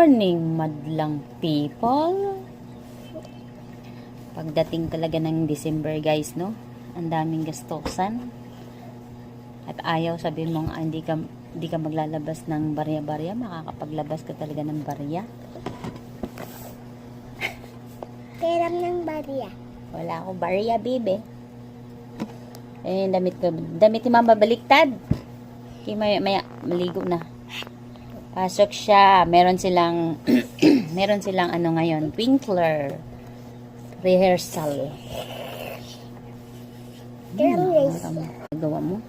Morning, madlang people. Pagdating talaga ng December, guys, no? Ang daming gastusan. At ayaw sabihin mong hindi ka maglalabas ng barya-barya, makakapaglabas ka talaga ng barya. Peram ng barya. Wala akong barya, baby. Damit ko. Damit ni Mama baliktad. Okay, maya, maligo na. Pasok siya. Meron silang ano ngayon, twinkler rehearsal. Gawa mo.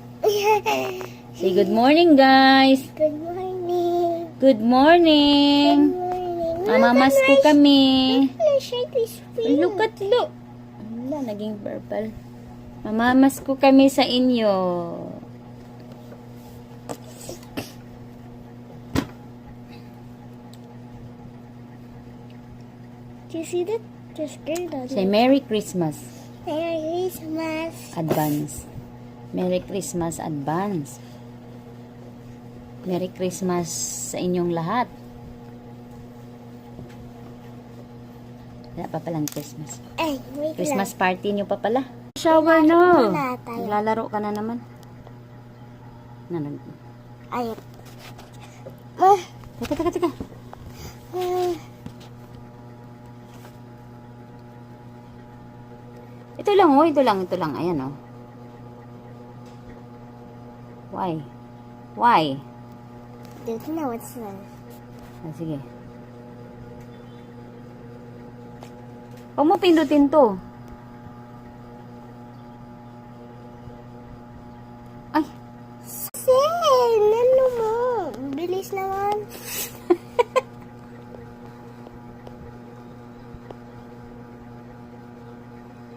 Say good morning, guys. Good morning. Good morning. Mamamas ko kami. My shirt is pink. Look at look. Wala, naging purple. Mamamas ko kami sa inyo. Do you see that? Just girl does Say Merry Christmas. Merry Christmas. Advance. Merry Christmas advance. Merry Christmas sa inyong lahat. Wala pa palang Christmas. Ay, wait Christmas lang. party nyo pa pala. Shower no. Wala tayo. Naglalaro ka na naman. Ay. Teka. Ito lang, oh. Ito lang. Ayan, oh. Why? Don't know what's that. Sige. Huwag mo pindutin to. Ay. Sen, ano mo? Bilis naman.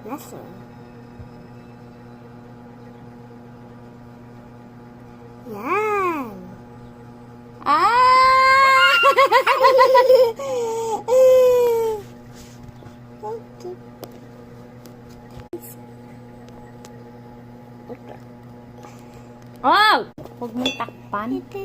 Nasaan? Yan. Ah! Okay. Oh! Huwag mong takpan. Ito.